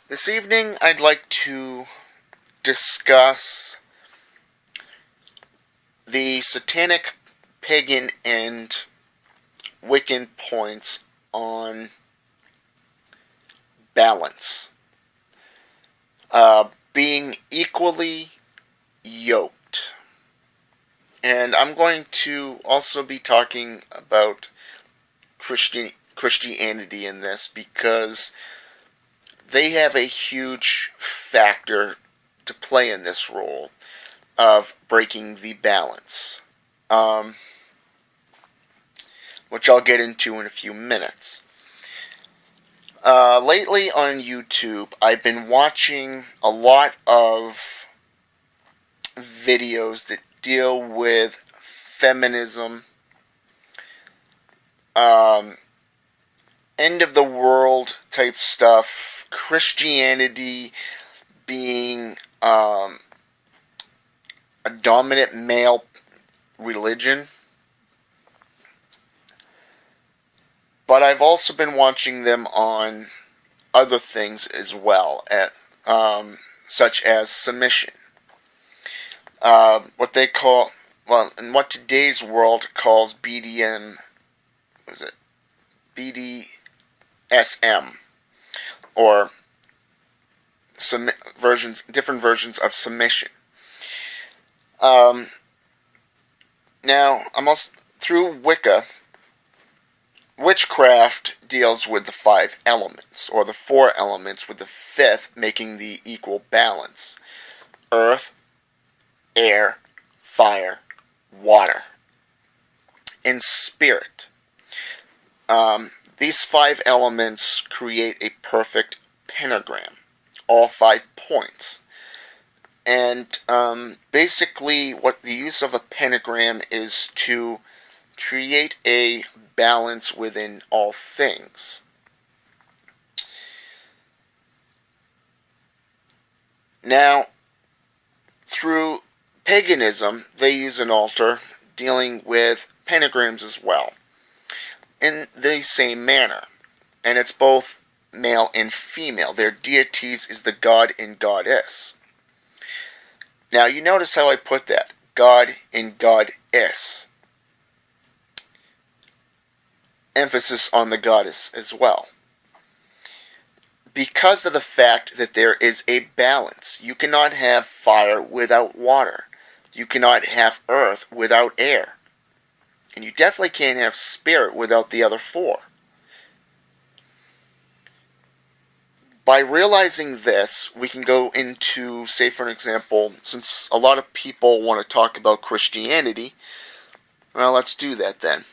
This evening I'd like to discuss the Satanic, pagan, and Wiccan points on balance. Being equally yoked. And I'm going to also be talking about Christianity in this because they have a huge factor to play in this role of breaking the balance, which I'll get into in a few minutes. Lately on YouTube, I've been watching a lot of videos that deal with feminism, end of the world type stuff, Christianity being a dominant male religion. But I've also been watching them on other things as well, such as submission. What they call, in what today's world calls BDSM, or different versions of submission. Now, I'm also through Wicca. Witchcraft deals with the 5 elements, or the 4 elements, with the 5th making the equal balance: earth, air, fire, water, and spirit. These 5 elements create a perfect pentagram, all 5 points. And basically what the use of a pentagram is to create a balance within all things. Now, through paganism, they use an altar dealing with pentagrams as well, in the same manner. And it's both male and female. Their deities is the god and goddess. Now, you notice how I put that. God and goddess. Emphasis on the goddess as well. Because of the fact that there is a balance. You cannot have fire without water. You cannot have earth without air. And you definitely can't have spirit without the other 4. By realizing this, we can go into, say for an example, since a lot of people want to talk about Christianity, well, let's do that then.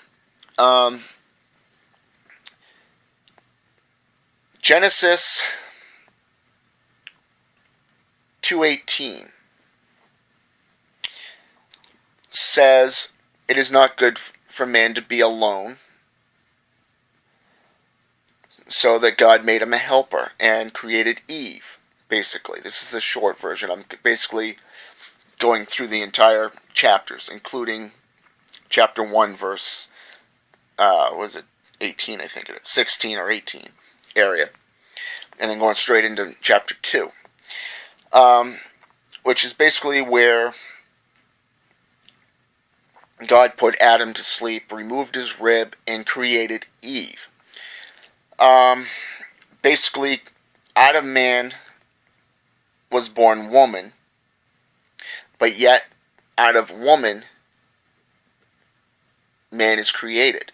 Genesis 2:18 says, "It is not good for man to be alone," so that God made him a helper and created Eve, basically. This is the short version. I'm basically going through the entire chapters, including chapter 1, verse, was it 18, I think it is, 16 or 18 area, and then going straight into chapter 2, which is basically where God put Adam to sleep, removed his rib, and created Eve. Basically, out of man was born woman, but yet out of woman, man is created.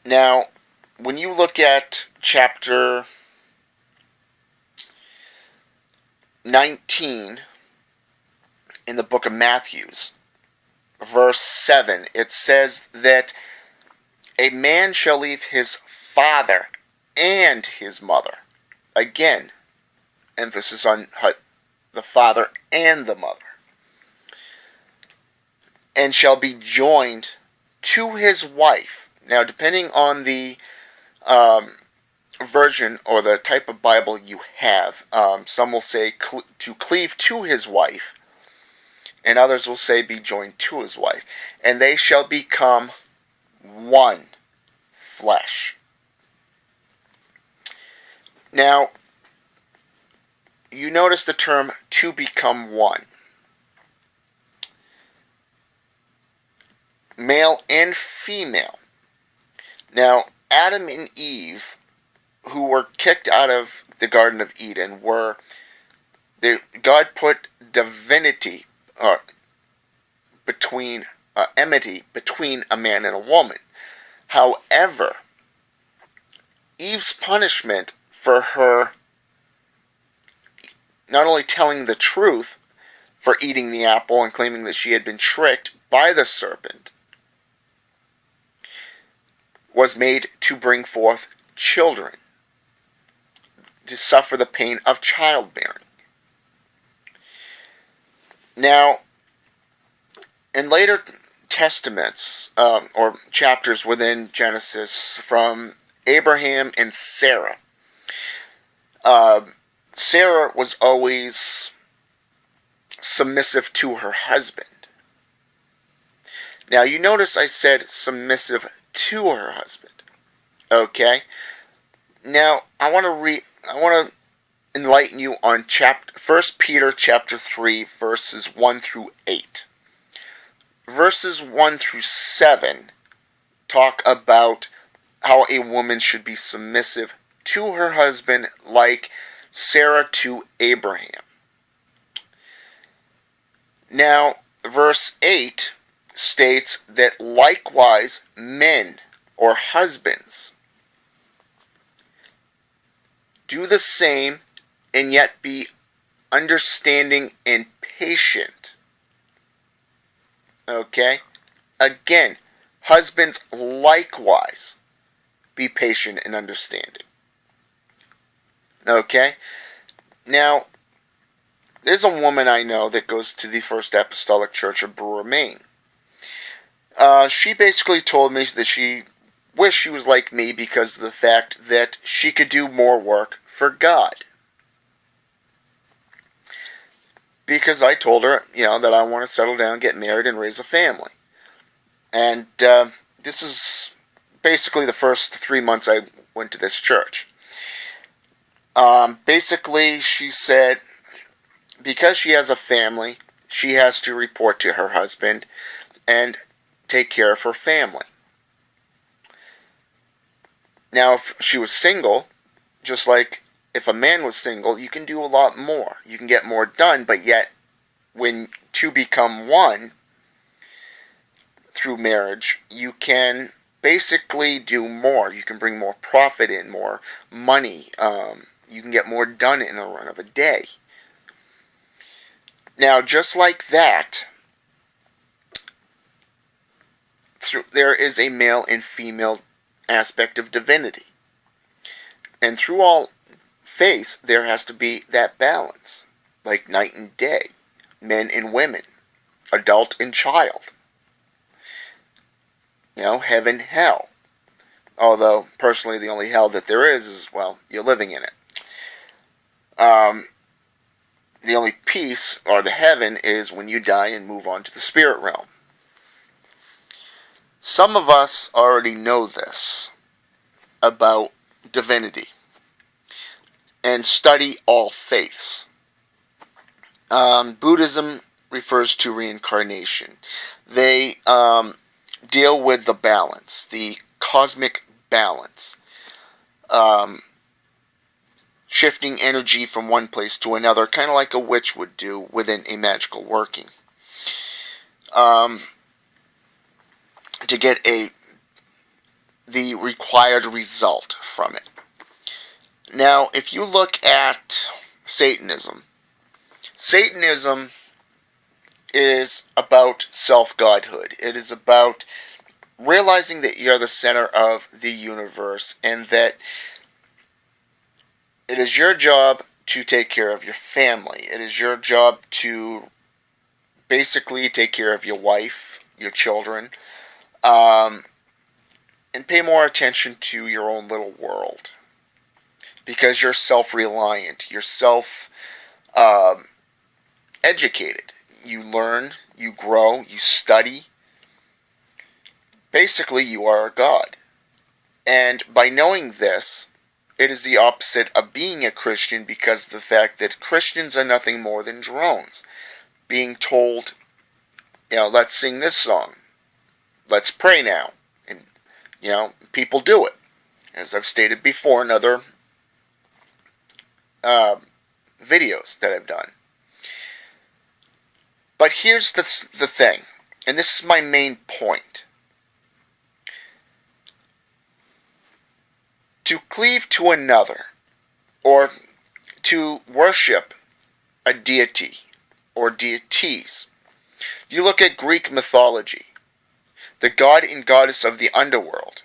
Now, when you look at chapter 19 in the book of Matthew, verse 7, it says that a man shall leave his father and his mother. Again, emphasis on the father and the mother. And shall be joined to his wife. Now, depending on the version or the type of Bible you have, some will say to cleave to his wife, and others will say be joined to his wife. And they shall become one flesh. Now, you notice the term to become one. Male and female. Now, Adam and Eve, who were kicked out of the Garden of Eden, God put divinity between enmity between a man and a woman. However, Eve's punishment for her not only telling the truth for eating the apple and claiming that she had been tricked by the serpent was made to bring forth children, to suffer the pain of childbearing. Now, in later testaments, or chapters within Genesis, from Abraham and Sarah, Sarah was always submissive to her husband. Now, you notice I said submissive to her husband. Okay? Now, I want to enlighten you on 1 Peter chapter 3, verses 1 through 8. Verses 1 through 7 talk about how a woman should be submissive to her husband like Sarah to Abraham. Now, verse 8 states that likewise men or husbands do the same and yet be understanding and patient. Okay? Again, husbands likewise be patient and understanding. Okay? Now, there's a woman I know that goes to the First Apostolic Church of Brewer, Maine. She basically told me that she wished she was like me because of the fact that she could do more work for God. Because I told her, that I want to settle down, get married, and raise a family. And this is basically the first 3 months I went to this church. Basically, she said, because she has a family, she has to report to her husband and take care of her family. Now, if she was single, just like if a man was single, you can do a lot more. You can get more done, but yet, when two become one through marriage, you can basically do more. You can bring more profit in, more money. You can get more done in a run of a day. Now, just like that, there is a male and female aspect of divinity. And through all faith, there has to be that balance, like night and day, men and women, adult and child. Heaven, hell. Although, personally, the only hell that there is, well, you're living in it. The only peace, or the heaven, is when you die and move on to the spirit realm. Some of us already know this about divinity and study all faiths. Buddhism refers to reincarnation. They deal with the balance, the cosmic balance. Shifting energy from one place to another, kind of like a witch would do within a magical working. To get the required result from it. Now, if you look at Satanism is about self-godhood. It is about realizing that you're the center of the universe and that it is your job to take care of your family. It is your job to basically take care of your wife, your children, and pay more attention to your own little world. Because you're self-reliant. You're self-educated. You learn, you grow, you study. Basically, you are a god. And by knowing this, it is the opposite of being a Christian, because of the fact that Christians are nothing more than drones. Being told, let's sing this song. Let's pray now. And, people do it. As I've stated before in other videos that I've done. But here's the thing, and this is my main point. To cleave to another, or to worship a deity or deities. You look at Greek mythology, the god and goddess of the underworld,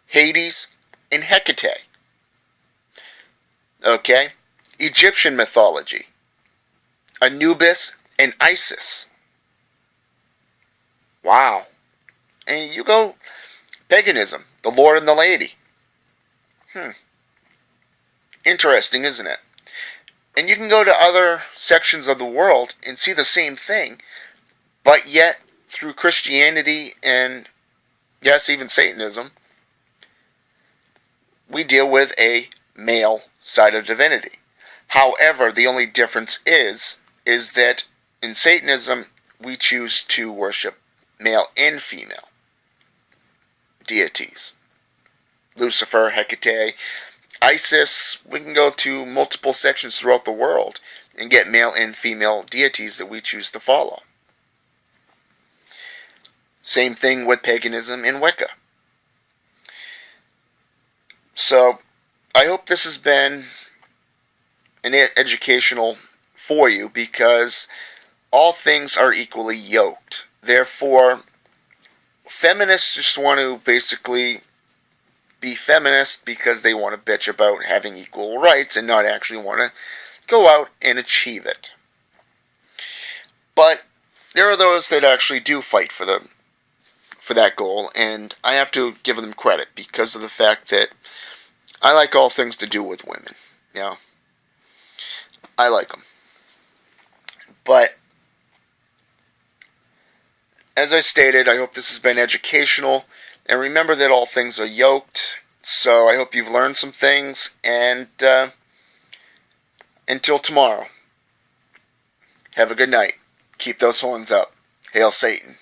Hades and Hecate. Okay? Egyptian mythology, Anubis and Isis. Wow. And you go paganism, the Lord and the Lady. Interesting, isn't it? And you can go to other sections of the world and see the same thing, but yet through Christianity and, yes, even Satanism, we deal with a male side of divinity. However, the only difference is that in Satanism, we choose to worship male and female deities. Lucifer, Hecate, Isis. We can go to multiple sections throughout the world and get male and female deities that we choose to follow. Same thing with paganism and Wicca. So, I hope this has been educational for you, because all things are equally yoked. Therefore, feminists just want to basically be feminist because they want to bitch about having equal rights and not actually want to go out and achieve it. But there are those that actually do fight for that goal, and I have to give them credit because of the fact that I like all things to do with women. I like them. But as I stated, I hope this has been educational. And remember that all things are yoked. So I hope you've learned some things. And until tomorrow, have a good night. Keep those horns up. Hail Satan.